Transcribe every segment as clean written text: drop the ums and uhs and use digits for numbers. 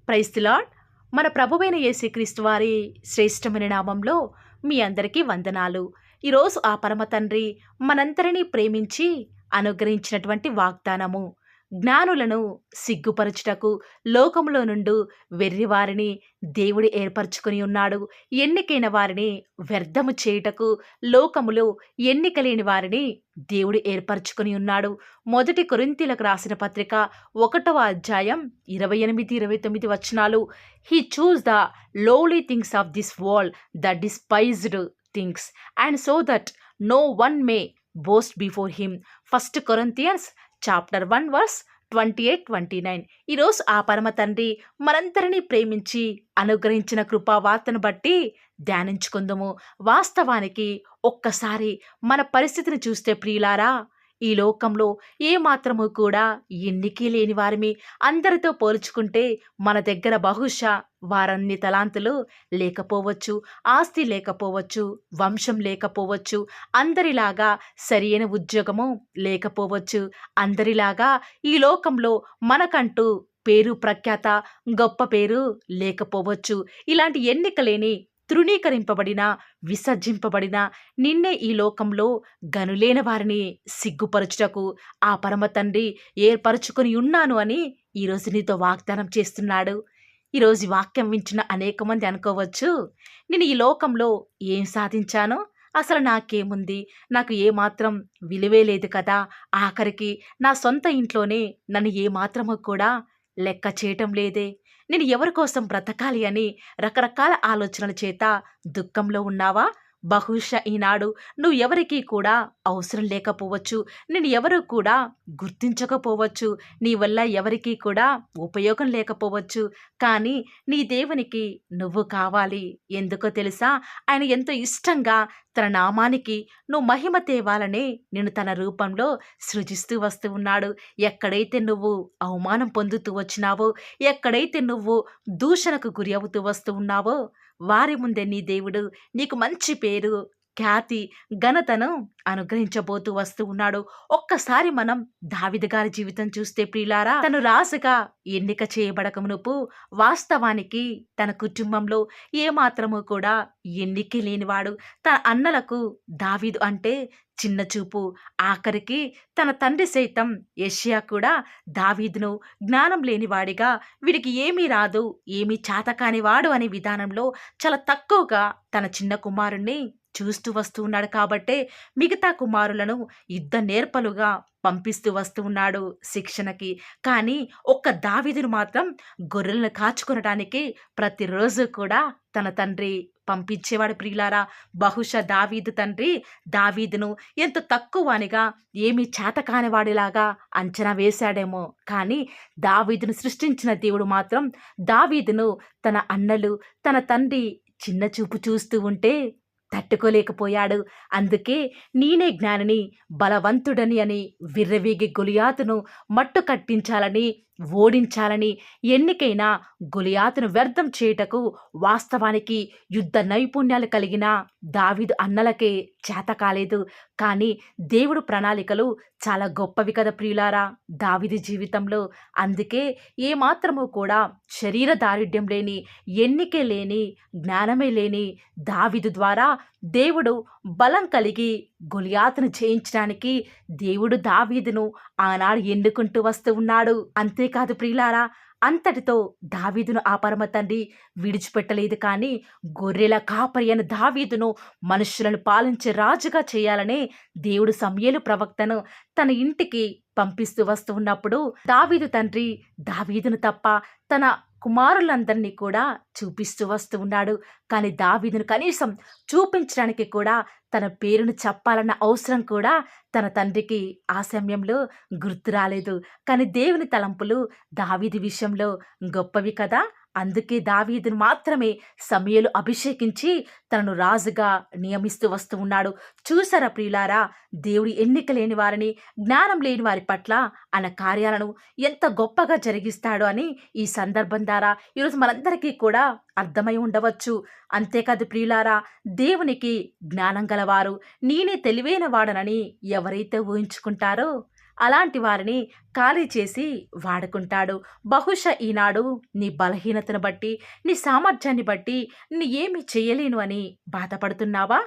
Praise the lord. మన ప్రభువైన యేసుక్రీస్తు వారి శ్రేష్టమైన నామంలో మీ అందరికీ వందనాలు. ఈరోజు ఆ పరమ తండ్రి మనందరినీ ప్రేమించి అనుగ్రహించినటువంటి వాగ్దానము, జ్ఞానులను సిగ్గుపరచుటకు లోకములో నుండు వెర్రివారిని దేవుడు ఏర్పరచుకొని ఉన్నాడు. ఎన్నికైన వారిని వ్యర్థము చేయుటకు లోకములో ఎన్నిక లేని వారిని దేవుడు ఏర్పరచుకొని ఉన్నాడు. మొదటి కొరింథీయులకు రాసిన పత్రిక 1వ అధ్యాయం 28, 29 వచనాలు. He chose the lowly things of this world, the despised things, and so that no one may boast before him. First Corinthians chapter 1 verse 28, 29. ఈరోజు ఆ పరమ తండ్రి మనందరినీ ప్రేమించి అనుగ్రహించిన కృపావార్తను బట్టి ధ్యానించుకుందాము. వాస్తవానికి ఒక్కసారి మన పరిస్థితిని చూస్తే ప్రియులారా, ఈ లోకంలో ఏ మాత్రము కూడా ఎన్నికే లేని వారిమి. అందరితో పోల్చుకుంటే మన దగ్గర బహుశా వారన్ని తలాంతులు లేకపోవచ్చు, ఆస్తి లేకపోవచ్చు, వంశం లేకపోవచ్చు, అందరిలాగా సరియైన ఉద్యోగము లేకపోవచ్చు, అందరిలాగా ఈ లోకంలో మనకంటూ పేరు ప్రఖ్యాత గొప్ప పేరు లేకపోవచ్చు. ఇలాంటి ఎన్నిక లేని, తృణీకరింపబడిన, విసర్జింపబడిన నిన్నే ఈ లోకంలో గనులేన వారిని సిగ్గుపరచుటకు ఆ పరమ తండ్రి ఏర్పరచుకొని ఉన్నాను అని ఈరోజు నీతో వాగ్దానం చేస్తున్నాడు. ఈరోజు ఈ వాక్యం వింటున్న అనేక మంది అనుకోవచ్చు, నేను ఈ లోకంలో ఏం సాధించానో, అసలు నాకేముంది, నాకు ఏమాత్రం విలువే లేదు కదా, ఆఖరికి నా సొంత ఇంట్లోనే నన్ను ఏమాత్రము కూడా లెక్క చేయటం లేదే, నేను ఎవరి కోసం బ్రతకాలి అని రకరకాల ఆలోచనల చేత దుఃఖంలో ఉన్నావా? బహుశా ఈనాడు నువ్వు ఎవరికీ కూడా అవసరం లేకపోవచ్చు, నేను ఎవరు కూడా గుర్తించకపోవచ్చు, నీ వల్ల ఎవరికీ కూడా ఉపయోగం లేకపోవచ్చు. కానీ నీ దేవునికి నువ్వు కావాలి. ఎందుకో తెలుసా? ఆయన ఎంతో ఇష్టంగా తన నామానికి నువ్వు మహిమ తేవాలనే నేను తన రూపంలో సృజిస్తూ వస్తూ ఉన్నాడు. ఎక్కడైతే నువ్వు అవమానం పొందుతూ వచ్చినావో, ఎక్కడైతే నువ్వు దూషణకు గురి అవుతూ వస్తూ ఉన్నావో, వారి ముందే నీ దేవుడు నీకు మంచి పేరు, ఖ్యాతి, ఘనతను అనుగ్రహించబోతూ వస్తూ ఉన్నాడు. ఒక్కసారి మనం దావీదు గారి జీవితం చూస్తే ప్రియులారా, తను రాజుగా ఎన్నిక చేయబడక మునుపు వాస్తవానికి తన కుటుంబంలో ఏమాత్రము కూడా ఎన్నిక లేనివాడు. తన అన్నలకు దావీదు అంటే చిన్న చూపు. ఆఖరికి తన తండ్రి సైతం యెషయా కూడా దావీదును జ్ఞానం లేనివాడిగా, వీడికి ఏమీ రాదు, ఏమీ చాతకానివాడు అనే విధానంలో చాలా తక్కువగా తన చిన్న కుమారుణ్ణి చూస్తూ వస్తూ ఉన్నాడు. కాబట్టే మిగతా కుమారులను యుద్ధ నేర్పలుగా పంపిస్తూ వస్తూ ఉన్నాడు శిక్షణకి. కానీ ఒక్క దావీదును మాత్రం గొర్రెలను కాచుకొనడానికి ప్రతిరోజు కూడా తన తండ్రి పంపించేవాడు. ప్రియులారా, బహుశా దావీదు తండ్రి దావీదును ఎంత తక్కువనిగా, ఏమీ చేతకానివాడిలాగా అంచనా వేశాడేమో. కానీ దావీదును సృష్టించిన దేవుడు మాత్రం దావీదును తన అన్నలు, తన తండ్రి చిన్న చూపు చూస్తూ ఉంటే తట్టుకోలేకపోయాడు. అందుకే నేనే జ్ఞానిని, బలవంతుడని అని విర్రవీగి గొలియాతును మట్టు కట్టించాలని, ఓడించాలని ఎన్నికైన గొలియాతును వ్యర్థం చేయుటకు వాస్తవానికి యుద్ధ నైపుణ్యాలు కలిగిన దావీదు అన్నలకే చేత కాలేదు. కానీ దేవుడు ప్రణాళికలు చాలా గొప్పవి కదా ప్రియులారా దావీదు జీవితంలో. అందుకే ఏమాత్రము కూడా శరీర దారిద్ర్యం లేని, ఎన్నికే లేని, జ్ఞానమే లేని దావీదు ద్వారా దేవుడు బలం కలిగి గొలియాతును జయించడానికి దేవుడు దావీదును ఆనాడు ఎన్నుకుంటూ వస్తూ ఉన్నాడు. అంతేకాదు ప్రియులారా, అంతటితో దావీదును ఆ పరమ తండ్రి విడిచిపెట్టలేదు. కానీ గొర్రెల కాపరి అయిన దావీదును మనుషులను పాలించే రాజుగా చేయాలనే దేవుడు సమూయేలు ప్రవక్తను తన ఇంటికి పంపిస్తూ వస్తూ ఉన్నప్పుడు దావీదు తండ్రి దావీదును తప్ప తన కుమారులందరినీ కూడా చూపిస్తూ వస్తూ ఉన్నాడు. కానీ దావీదును కనీసం చూపించడానికి కూడా, తన పేరును చెప్పాలన్న అవసరం కూడా తన తండ్రికి ఆ సమయంలో గుర్తు రాలేదు. కానీ దేవుని తలంపులు దావీదు విషయంలో గొప్పవి కదా. అందుకే దావీదును మాత్రమే సమూయేలు అభిషేకించి తనను రాజుగా నియమిస్తూ వస్తూ ఉన్నాడు. చూసారా ప్రియులారా, దేవుడు ఎన్నిక లేని వారిని, జ్ఞానం లేని వారి పట్ల ఆయన కార్యాలను ఎంత గొప్పగా జరిగిస్తాడు అని ఈ సందర్భం ద్వారా ఈరోజు మనందరికీ కూడా అర్థమై ఉండవచ్చు. అంతేకాదు ప్రియులారా, దేవునికి జ్ఞానం గలవారు, నేనే తెలివైన వాడనని ఎవరైతే ఊహించుకుంటారో అలాంటి వారిని ఖాళీ చేసి వాడుకుంటాడు. బహుశా ఈనాడు నీ బలహీనతను బట్టి, నీ సామర్థ్యాన్ని బట్టి నీ ఏమి చేయలేను అని బాధపడుతున్నావా?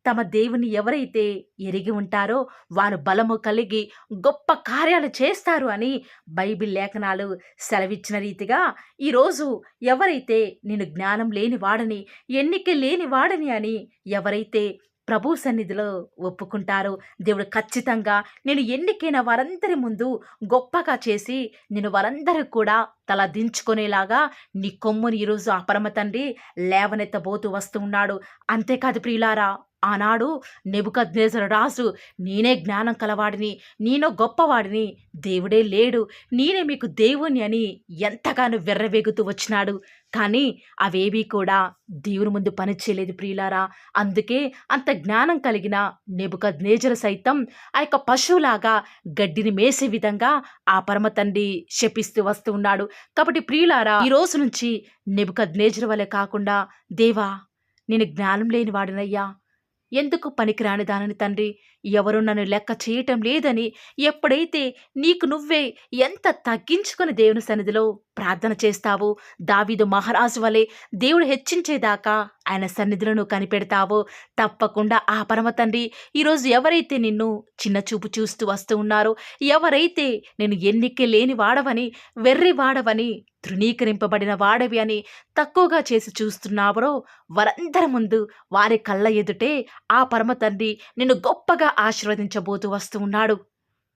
తమ దేవుని ఎవరైతే ఎరిగి ఉంటారో వారు బలము కలిగి గొప్ప కార్యాలు చేస్తారు అని బైబిల్ లేఖనాలు సెలవిచ్చిన రీతిగా ఈరోజు ఎవరైతే నేను జ్ఞానం లేని వాడని, ఎన్నిక లేని వాడని అని ఎవరైతే ప్రభు సన్నిధిలో ఒప్పుకుంటారో దేవుడు ఖచ్చితంగా నేను ఎన్నికైన వారందరి ముందు గొప్పగా చేసి నేను వారందరూ కూడా తల దించుకునేలాగా నీ కొమ్ముని ఈరోజు ఆ పరమ తండ్రి లేవనెత్తబోతూ వస్తూ ఉన్నాడు. అంతేకాదు ప్రియులారా, ఆనాడు నెబుకద్నెజరు రాజు నేనే జ్ఞానం కలవాడిని, నేను గొప్పవాడిని, దేవుడే లేడు, నేనే మీకు దేవుని అని ఎంతగానో వెర్రవేగుతూ వచ్చినాడు. కానీ అవేవీ కూడా దేవుని ముందు పనిచేయలేదు ప్రియులారా. అందుకే అంత జ్ఞానం కలిగిన నెబుకద్నెజరు సైతం ఆ యొక్క పశువులాగా గడ్డిని మేసే విధంగా ఆ పరమ తండ్రి శపిస్తూ వస్తూ ఉన్నాడు. కాబట్టి ప్రియులారా, ఈ రోజు నుంచి నెబుకద్నెజరు వలె కాకుండా, దేవా నేను జ్ఞానం లేని వాడినయ్యా, ఎందుకు పనికిరాని దానిని తండ్రి, ఎవరు నన్ను లెక్క చేయటం లేదని ఎప్పుడైతే నీకు నువ్వే ఎంత తగ్గించుకుని దేవుని సన్నిధిలో ప్రార్థన చేస్తావో, దావీదు మహారాజు వలె దేవుడు హెచ్చించేదాకా ఆయన సన్నిధిలో నువ్వు కనిపెడతావో, తప్పకుండా ఆ పరమ తండ్రి ఈరోజు ఎవరైతే నిన్ను చిన్న చూపు చూస్తూ వస్తూ ఉన్నారో, ఎవరైతే నేను ఎన్నిక లేని వాడవని, వెర్రి వాడవని, తృణీకరింపబడిన వాడవి అని తక్కువగా చేసి చూస్తున్నావరో వారందరి ముందు వారి కళ్ళ ఎదుటే ఆ పరమ తండ్రి నిన్ను గొప్పగా ఆశీర్వదించబోతూ వస్తూ ఉన్నాడు.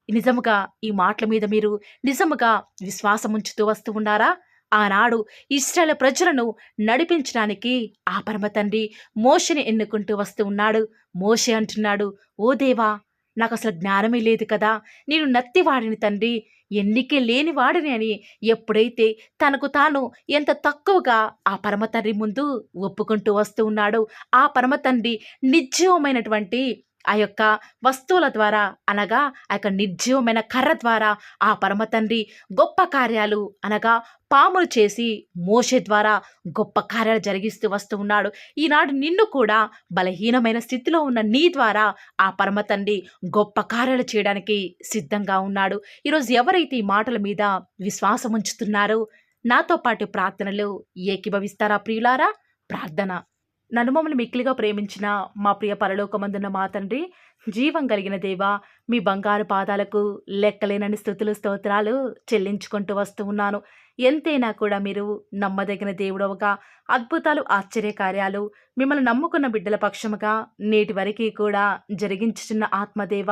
నిజముగా ఈ మాటల మీద మీరు నిజముగా విశ్వాసం ఉంచుతూ వస్తూ ఉన్నారా? ఆనాడు ఇశ్రాయేలు ప్రజలను నడిపించడానికి ఆ పరమ తండ్రి మోషేని ఎన్నుకుంటూ వస్తూ ఉన్నాడు. మోషే అంటున్నాడు, ఓ దేవా, నాకు అసలు జ్ఞానమే లేదు కదా, నేను నత్తివాడిని తండ్రి, ఎన్నికే లేని వాడిని అని ఎప్పుడైతే తనకు తాను ఎంత తక్కువగా ఆ పరమ తండ్రి ముందు ఒప్పుకుంటూ వస్తూ ఉన్నాడో, ఆ పరమ తండ్రి నిర్జీవమైనటువంటి ఆ యొక్క వస్తువుల ద్వారా, అనగా ఆ యొక్క నిర్జీవమైన కర్ర ద్వారా ఆ పరమ తండ్రి గొప్ప కార్యాలు, అనగా పాములు చేసి మోషే ద్వారా గొప్ప కార్యాలు జరిగిస్తూ వస్తూ ఉన్నాడు. ఈనాడు నిన్ను కూడా బలహీనమైన స్థితిలో ఉన్న నీ ద్వారా ఆ పరమ తండ్రి గొప్ప కార్యాలు చేయడానికి సిద్ధంగా ఉన్నాడు. ఈరోజు ఎవరైతే ఈ మాటల మీద విశ్వాసం ఉంచుతున్నారో నాతో పాటు ప్రార్థనలు ఏకీభవిస్తారా ప్రియులారా? ప్రార్థన. నన్ను మమ్మల్ని మిక్కిలిగా ప్రేమించిన మా ప్రియ పరలోకమందున్న మా తండ్రి, జీవం కలిగిన దేవా, మీ బంగారు పాదాలకు లెక్కలేనని స్తుతులు స్తోత్రాలు చెల్లించుకుంటూ వస్తూ ఉన్నాను. ఎంతైనా కూడా మీరు నమ్మదగిన దేవుడవుగా, అద్భుతాలు ఆశ్చర్యకార్యాలు మిమ్మల్ని నమ్ముకున్న బిడ్డల పక్షముగా నేటి వరకు కూడా జరిగించుచున్న ఆత్మదేవ,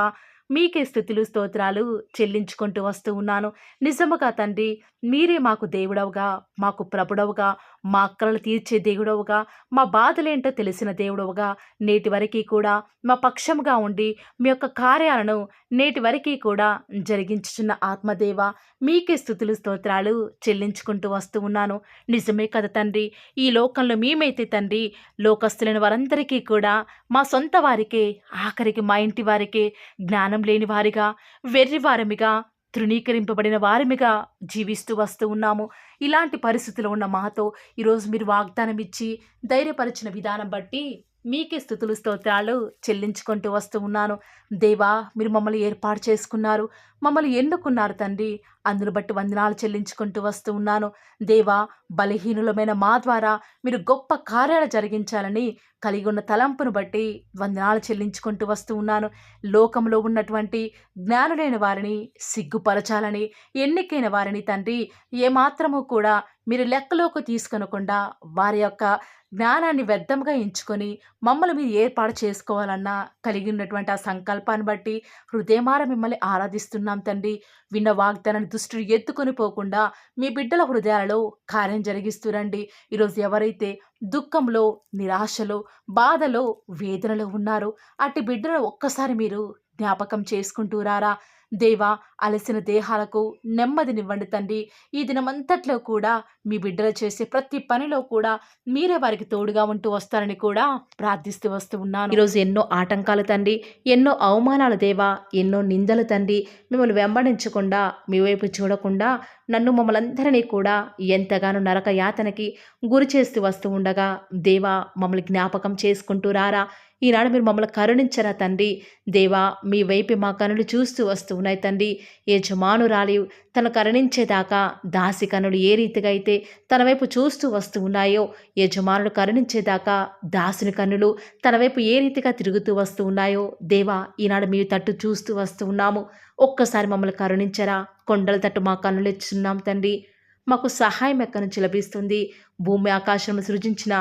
మీకే స్థుతులు స్తోత్రాలు చెల్లించుకుంటూ వస్తూ ఉన్నాను. నిజముగా తండ్రి, మీరే మాకు దేవుడవుగా, మాకు ప్రభుడవుగా, మా అక్కరలు తీర్చే దేవుడవుగా, మా బాధలేంటో తెలిసిన దేవుడవుగా నేటి వరకు కూడా మా పక్షముగా ఉండి మీ యొక్క కార్యాలను నేటి వరకు కూడా జరిగించుచున్న ఆత్మదేవ, మీకే స్థుతులు స్తోత్రాలు చెల్లించుకుంటూ వస్తూ ఉన్నాను. నిజమే కదా తండ్రి, ఈ లోకంలో మేమైతే తండ్రి లోకస్తులైన వారందరికీ కూడా మా సొంత వారికే, ఆఖరికి మా ఇంటి వారికే జ్ఞానం లేని వారిగా, వెర్రివారమిగా, తృణీకరింపబడిన వారిమిగా జీవిస్తూ వస్తూ ఉన్నాము. ఇలాంటి పరిస్థితుల్లో ఉన్న మాతో ఈరోజు మీరు వాగ్దానం ఇచ్చి ధైర్యపరిచిన విధానం బట్టి మీకే స్థుతులు స్తోత్రాలు చెల్లించుకుంటూ వస్తూ ఉన్నాను. దేవా, మీరు మమ్మల్ని ఏర్పాటు చేసుకున్నారు, మమ్మల్ని ఎన్నుకున్నారు తండ్రి, అందును బట్టి వందనాలు చెల్లించుకుంటూ వస్తూ ఉన్నాను. దేవా, బలహీనులమైన మా ద్వారా మీరు గొప్ప కార్యాలు జరిగించాలని కలిగి ఉన్న తలంపును బట్టి వందనాలు చెల్లించుకుంటూ వస్తూ ఉన్నాను. లోకంలో ఉన్నటువంటి జ్ఞానులైన వారిని సిగ్గుపరచాలని, ఎన్నికైన వారిని తండ్రి ఏమాత్రము కూడా మీరు లెక్కలోకి తీసుకొనకుండా వారి యొక్క జ్ఞానాన్ని వ్యర్థంగా ఎంచుకొని మమ్మల్ని మీరు ఏర్పాటు చేసుకోవాలన్నా కలిగి ఉన్నటువంటి ఆ సంకల్పాన్ని బట్టి హృదయమార మిమ్మల్ని ఆరాధిస్తున్నాం తండ్రి. విన్న వాగ్దానాన్ని దృష్టిని ఎత్తుకొని పోకుండా మీ బిడ్డల హృదయాలలో కార్యం జరిగిస్తురండి. ఈరోజు ఎవరైతే దుఃఖంలో, నిరాశలో, బాధలో, వేదనలో ఉన్నారో అట్టి బిడ్డలను ఒక్కసారి మీరు జ్ఞాపకం చేసుకుంటూ రారా. దేవా, అలసిన దేహాలకు నెమ్మదినివ్వండి తండ్రి. ఈ దినమంతట్లో కూడా మీ బిడ్డలు చేసే ప్రతి పనిలో కూడా మీరే వారికి తోడుగా ఉంటూ వస్తారని కూడా ప్రార్థిస్తూ వస్తూ ఉన్నాను. ఈరోజు ఎన్నో ఆటంకాలు తండ్రి, ఎన్నో అవమానాలు దేవా, ఎన్నో నిందలు తండ్రి, మిమ్మల్ని వెంబడించకుండా, మీ వైపు చూడకుండా నన్ను మమ్మల్ందరినీ కూడా ఎంతగానో నరక యాతనకి గురి చేస్తూ వస్తూ ఉండగా దేవా, మమ్మల్ని జ్ఞాపకం చేసుకుంటూ రారా. ఈనాడు మీరు మమ్మల్ని కరుణించరా తండ్రి. దేవా, మీ వైపు మా కనులు చూస్తూ వస్తూ ఉన్నాయి తండ్రి. యజమానురాలి తను కరుణించేదాకా దాసి కన్నులు ఏ రీతిగా అయితే తన వైపు చూస్తూ వస్తూ ఉన్నాయో, యజమానుడు కరుణించేదాకా దాసుని కన్నులు తన వైపు ఏ రీతిగా తిరుగుతూ వస్తూ ఉన్నాయో, దేవా ఈనాడు మీ తట్టు చూస్తూ వస్తూ ఉన్నాము. ఒక్కసారి మమ్మల్ని కరుణించరా. కొండల తట్టు మా కన్నులు ఎత్తుచున్నాం తండ్రి. మాకు సహాయం ఎక్కడి నుంచి లభిస్తుంది? భూమి ఆకాశం సృజించిన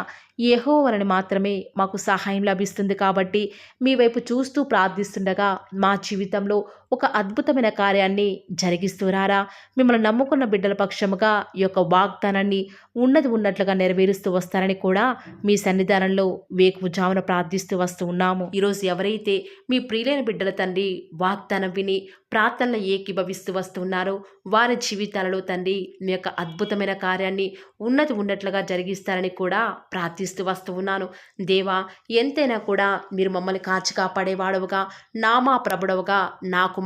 యెహోవాని మాత్రమే మాకు సహాయం లభిస్తుంది. కాబట్టి మీ వైపు చూస్తూ ప్రార్థిస్తుండగా మా జీవితంలో ఒక అద్భుతమైన కార్యాన్ని జరిగిస్తూ రారా. మిమ్మల్ని నమ్ముకున్న బిడ్డల పక్షముగా ఈ యొక్క వాగ్దానాన్ని ఉన్నది ఉన్నట్లుగా నెరవేరుస్తూ వస్తారని కూడా మీ సన్నిధానంలో వేకువజామున ప్రార్థిస్తూ వస్తూ ఉన్నాము. ఈరోజు ఎవరైతే మీ ప్రియులైన బిడ్డల తండ్రి వాగ్దానం విని ప్రార్థనలో ఏకీభవిస్తూ వస్తున్నారో వారి జీవితాలలో తండ్రి మీ యొక్క అద్భుతమైన కార్యాన్ని ఉన్నది ఉన్నట్లుగా జరిగిస్తారని కూడా ప్రార్థిస్తూ వస్తూ ఉన్నాను. దేవా ఎంతైనా కూడా మీరు మమ్మల్ని కాచి కాపాడేవాడవుగా, నామా ప్రభుడవుగా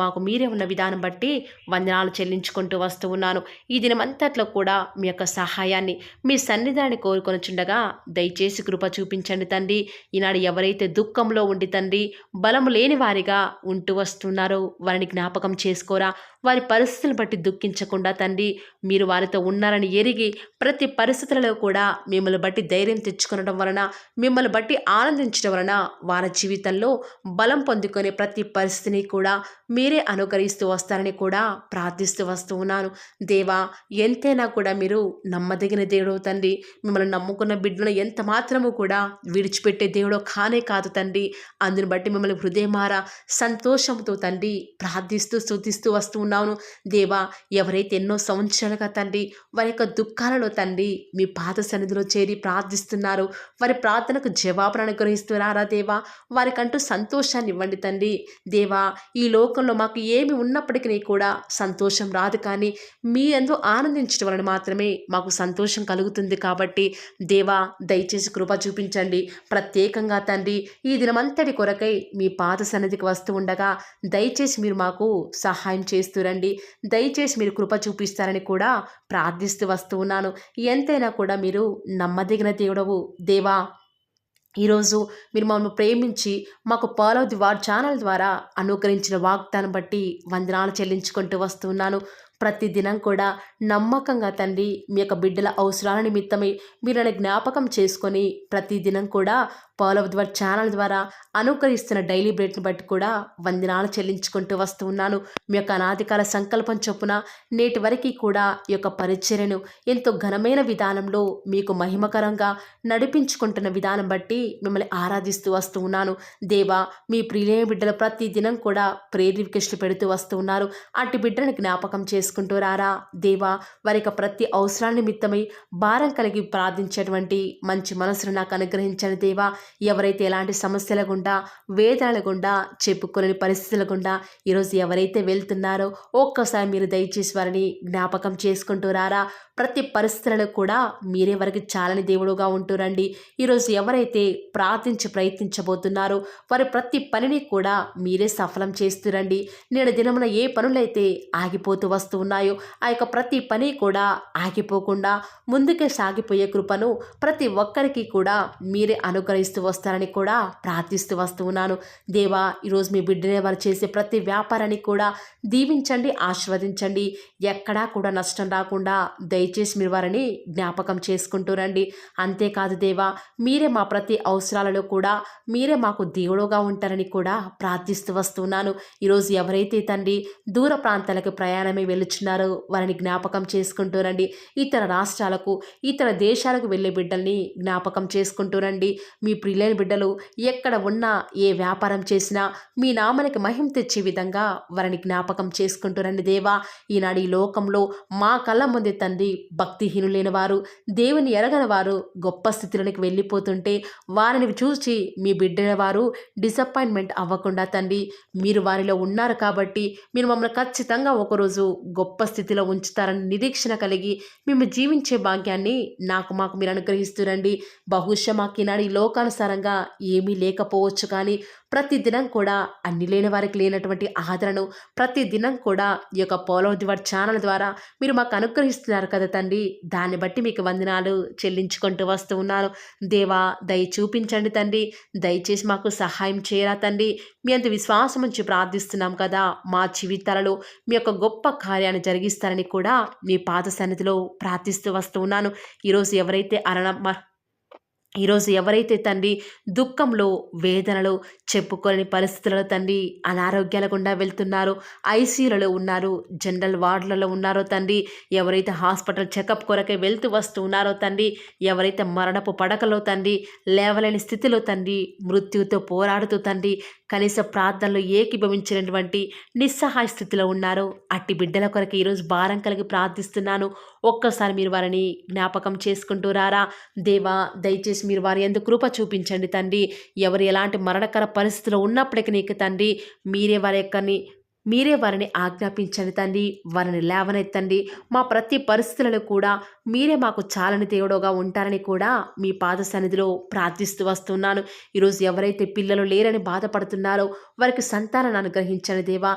మాకు మీరే ఉన్న విధానం బట్టి వందనాలు చెల్లించుకుంటూ వస్తూ ఉన్నాను. ఈ దినమంతట్లో కూడా మీ యొక్క సహాయాన్ని మీ సన్నిధాన్ని కోరుకొనుచుండగా దయచేసి కృప చూపించండి తండ్రి. ఈనాడు ఎవరైతే దుఃఖంలో ఉండి తండ్రి బలము లేని వారిగా ఉంటూ వస్తున్నారో వారిని జ్ఞాపకం చేసుకోరా. వారి పరిస్థితులను బట్టి దుఃఖించకుండా తండ్రి మీరు వారితో ఉన్నారని ఎరిగి ప్రతి పరిస్థితులలో కూడా మిమ్మల్ని బట్టి ధైర్యం తెచ్చుకొనడం వలన, మిమ్మల్ని బట్టి ఆనందించడం వలన వారి జీవితంలో బలం పొందుకునే ప్రతి పరిస్థితిని కూడా మీరే అనుకరిస్తూ వస్తారని కూడా ప్రార్థిస్తూ వస్తూ ఉన్నాను. దేవా ఎంతైనా కూడా మీరు నమ్మదగిన దేవుడు తండ్రి. మిమ్మల్ని నమ్ముకున్న బిడ్డలను ఎంత మాత్రము కూడా విడిచిపెట్టే దేవుడు కానే కాదు తండ్రి. అందుని బట్టి మిమ్మల్ని హృదయమారా సంతోషంతో తండ్రి ప్రార్థిస్తూ స్తుతిస్తూ వస్తూ ఉన్నాను. దేవా ఎవరైతే ఎన్నో సంవత్సరాలుగా తండ్రి వారి యొక్క దుఃఖాలలో తండ్రి మీ పాద సన్నిధిలో చేరి ప్రార్థిస్తున్నారు, వారి ప్రార్థనకు జవాబును అనుగ్రహిస్తున్నారా దేవా. వారికంటూ సంతోషాన్ని ఇవ్వండి తండ్రి. దేవా ఈ లోకంలో మాకు ఏమి ఉన్నప్పటికీ కూడా సంతోషం రాదు, కానీ మీ యందు ఆనందించడం వలన మాత్రమే మాకు సంతోషం కలుగుతుంది. కాబట్టి దేవా దయచేసి కృప చూపించండి. ప్రత్యేకంగా తండ్రి ఈ దినమంతటి కొరకై మీ పాద సన్నిధికి వస్తూ ఉండగా దయచేసి మీరు మాకు సహాయం చేస్తురండి. దయచేసి మీరు కృప చూపిస్తారని కూడా ప్రార్థిస్తూ వస్తూ ఉన్నాను. ఎంతైనా కూడా మీరు నమ్మదగిన దేవుడవు దేవా. ఈరోజు మీరు మమ్మల్ని ప్రేమించి మాకు ఫాలో ది వార్ ఛానల్ ద్వారా అనుగ్రహించిన వాగ్దానం బట్టి వందనాలు చెల్లించుకుంటూ వస్తున్నాను. ప్రతిదినం కూడా నమ్మకంగా తండ్రి మీ యొక్క బిడ్డల అవసరాల నిమిత్తమై మీరు నన్ను జ్ఞాపకం చేసుకొని ప్రతిదినం కూడా ఫాలో ది వార్ ఛానల్ ద్వారా అనుగ్రహిస్తున్న డైలీ బ్రెడ్ని బట్టి కూడా వందనాలు చెల్లించుకుంటూ వస్తూ ఉన్నాను. మీ యొక్క అనాదికాల సంకల్పం చొప్పున నేటి వరకు కూడా ఈ యొక్క పరిచర్యను ఎంతో ఘనమైన విధానంలో మీకు మహిమకరంగా నడిపించుకుంటున్న విధానం బట్టి మిమ్మల్ని ఆరాధిస్తూ వస్తూ ఉన్నాను. దేవా మీ ప్రియులైన బిడ్డలు ప్రతి దినం కూడా ప్రేయర్ రిక్వెస్ట్లు పెడుతూ వస్తూ ఉన్నారు. అటు బిడ్డని జ్ఞాపకం చేసుకుంటూ రారా దేవా. వారి యొక్క ప్రతి అవసరాల నిమిత్తమై భారం కలిగి ప్రార్థించేటువంటి మంచి మనసును నాకు అనుగ్రహించండి దేవా. ఎవరైతే ఎలాంటి సమస్యల గుండా వేదనల గుండా చెప్పుకోలేని పరిస్థితుల గుండా ఈరోజు ఎవరైతే వెళ్తున్నారో ఒక్కసారి మీరు దయచేసి వారిని జ్ఞాపకం చేసుకుంటూ రారా. ప్రతి పరిస్థితులలో కూడా మీరే వారికి చాలని దేవుడుగా ఉంటూరండి. ఈరోజు ఎవరైతే ప్రయత్నించబోతున్నారో వారి ప్రతి పనిని కూడా మీరే సఫలం చేస్తురండి. నేడు దినమున ఏ పనులైతే ఆగిపోతూ వస్తూ ఉన్నాయో ఆ యొక్క ప్రతి పని కూడా ఆగిపోకుండా ముందుకే సాగిపోయే కృపను ప్రతి ఒక్కరికి కూడా మీరే అనుగ్రహిస్తూ వస్తారని కూడా ప్రార్థిస్తూ వస్తూ ఉన్నాను. దేవా ఈరోజు మీ బిడ్డనే వారు చేసే ప్రతి వ్యాపారాన్ని కూడా దీవించండి, ఆశీర్వదించండి. ఎక్కడా కూడా నష్టం రాకుండా దయచేసి మీరు వారిని జ్ఞాపకం చేసుకుంటూ రండి. అంతేకాదు దేవా మీరే మా ప్రతి అవసరాలలో కూడా మీరే మాకు దేవుడుగా ఉంటారని కూడా ప్రార్థిస్తూ వస్తున్నాను. ఈరోజు ఎవరైతే తండ్రి దూర ప్రాంతాలకు ప్రయాణమే వెళ్ళుచున్నారో వారిని జ్ఞాపకం చేసుకుంటూ రండి. ఇతర రాష్ట్రాలకు ఇతర దేశాలకు వెళ్ళే బిడ్డల్ని జ్ఞాపకం చేసుకుంటూ రండి. మీ ప్రియులైన బిడ్డలు ఎక్కడ ఉన్నా ఏ వ్యాపారం చేసినా మీ నామానికి మహిమ తెచ్చే విధంగా వారిని జ్ఞాపకం చేసుకుంటూ రండి దేవా. ఈనాడు ఈ లోకంలో మా కళ్ళ ముందే తండ్రి భక్తిహీనులైన వారు, దేవుని ఎరగని వారు గొప్ప స్థితిలోనికి వెళ్ళిపోతుంటే వారిని చూసి మీ బిడ్డల వారు డిసప్పాయింట్మెంట్ అవ్వకుండా తండ్రి మీరు వారిలో ఉన్నారు కాబట్టి మీరు మమ్మల్ని ఖచ్చితంగా ఒకరోజు గొప్ప స్థితిలో ఉంచుతారని నిరీక్షణ కలిగి మేము జీవించే భాగ్యాన్ని మాకు మీరు అనుగ్రహిస్తురండి. బహుశా మాకు ఈనాడు ఈ లోకాను వాక్యానుసారంగా ఏమీ లేకపోవచ్చు, కానీ ప్రతిదినం కూడా అన్ని లేని వారికి లేనటువంటి ఆదరణను ప్రతిదినం కూడా ఈ యొక్క పోలో దివర్ ఛానల్ ద్వారా మీరు మాకు అనుగ్రహిస్తున్నారు కదా తండ్రి. దాన్ని బట్టి మీకు వందనాలు చెల్లించుకుంటూ వస్తూ ఉన్నాను. దేవా, దయ చూపించండి తండ్రి. దయచేసి మాకు సహాయం చేయరా తండ్రి. మీ అంత విశ్వాసం ఉంచి ప్రార్థిస్తున్నాం కదా. మా జీవితాలలో మీ యొక్క గొప్ప కార్యాన్ని జరిగిస్తారని కూడా మీ పాద సన్నిధిలో ప్రార్థిస్తూ వస్తూ ఉన్నాను. ఈరోజు ఎవరైతే తండ్రి దుఃఖంలో, వేదనలో, చెప్పుకోలేని పరిస్థితులలో తండ్రి అనారోగ్యాల గుండా వెళ్తున్నారో, ఐసీయూలలో ఉన్నారు, జనరల్ వార్డులలో ఉన్నారో తండ్రి, ఎవరైతే హాస్పిటల్ చెకప్ కొరకే వెళ్తూ వస్తూ ఉన్నారో తండ్రి, ఎవరైతే మరణపు పడకలో తండ్రి లేవలేని స్థితిలో తండ్రి మృత్యుతో పోరాడుతూ తండ్రి కనీస ప్రార్థనలో ఏకీభవించినటువంటి నిస్సహాయ స్థితిలో ఉన్నారో అట్టి బిడ్డల కొరకు ఈరోజు భారం కలిగి ప్రార్థిస్తున్నాను. ఒక్కసారి మీరు వారిని జ్ఞాపకం చేసుకుంటూ రారా దేవా. దయచేసి మీరు వారి యందు కృప చూపించండి తండ్రి. ఎవరు ఎలాంటి మరణకర పరిస్థితిలో ఉన్నప్పటికీ నీకు తండ్రి మీరే వారిని ఆజ్ఞాపించండి తండ్రి. వారిని లేవనెత్తండి. మా ప్రతి పరిస్థితులలో కూడా మీరే మాకు చాలని దేవుడుగా ఉంటారని కూడా మీ పాద సన్నిధిలో ప్రార్థిస్తూ వస్తున్నాను. ఈరోజు ఎవరైతే పిల్లలు లేరని బాధపడుతున్నారో వారికి సంతానాన్ని అనుగ్రహించండి దేవా.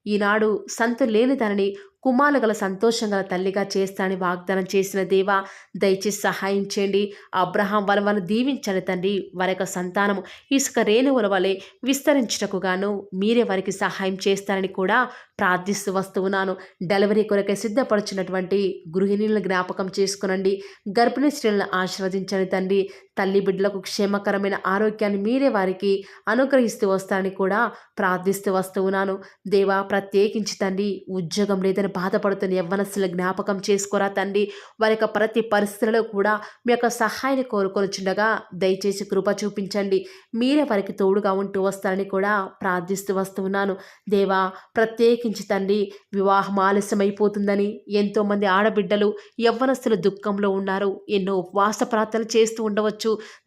ఈనాడు సంతు లేని దానిని కుమారులు గల సంతోషం గల తల్లిగా చేస్తానని వాగ్దానం చేసిన దేవా, దయచేసి సహాయం చేయండి. అబ్రహాం వలవను దీవించండి తండ్రి. వారి యొక్క సంతానము ఇసుక రేణువుల వలె విస్తరించుటకు గాను మీరే వారికి సహాయం చేస్తారని కూడా ప్రార్థిస్తూ వస్తూ ఉన్నాను. డెలివరీ కొరకే సిద్ధపడుచున్నటువంటి గృహిణులను జ్ఞాపకం చేసుకునండి. గర్భిణీ స్త్రీలను ఆశీర్వదించండి తండ్రి. తల్లి బిడ్డలకు క్షేమకరమైన ఆరోగ్యాన్ని మీరే వారికి అనుగ్రహిస్తూ వస్తారని కూడా ప్రార్థిస్తూ వస్తూ ఉన్నాను. దేవా, ప్రత్యేకించి తండ్రి ఉద్యోగం లేదని బాధపడుతున్న యవ్వనస్తుల జ్ఞాపకం చేసుకోరా తండ్రి. వారి యొక్క ప్రతి పరిస్థితులలో కూడా మీ యొక్క సహాయాన్ని కోరుకొనిచుండగా దయచేసి కృప చూపించండి. మీరే వారికి తోడుగా ఉంటూ వస్తారని కూడా ప్రార్థిస్తూ వస్తూ ఉన్నాను. దేవా, ప్రత్యేకించి తండ్రి వివాహం ఆలస్యమైపోతుందని ఎంతోమంది ఆడబిడ్డలు యవ్వనస్తులు దుఃఖంలో ఉన్నారు. ఎన్నో ఉపవాస ప్రార్థనలు చేస్తూ ఉండవచ్చు.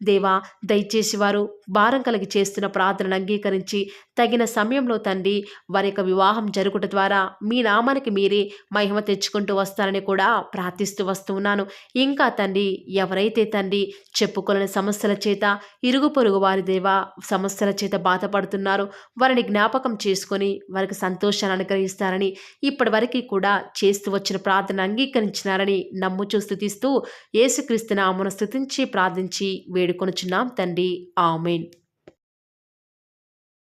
దేవా, దయచేసి వారు భారం కలిగి చేస్తున్న ప్రార్థనను అంగీకరించి తగిన సమయంలో తండ్రి వారి యొక్క వివాహం జరుగుట ద్వారా మీ నామానికి మీరే మహిమ తెచ్చుకుంటూ వస్తారని కూడా ప్రార్థిస్తూ వస్తూ ఉన్నాను. ఇంకా తండ్రి ఎవరైతే తండ్రి చెప్పుకోలేని సమస్యల చేత, ఇరుగు పొరుగు వారి దేవా సమస్యల చేత బాధపడుతున్నారో వారిని జ్ఞాపకం చేసుకొని వారికి సంతోషాన్ని అనుగ్రహిస్తారని ఇప్పటి వరకు కూడా చేస్తూ వచ్చిన ప్రార్థన అంగీకరించినారని నమ్ముచూ స్తుతిస్తూ యేసుక్రీస్తు నామమున స్తుతించి ప్రార్థించి వేడుకొనుచున్నాం తండ్రి. ఆమేన్.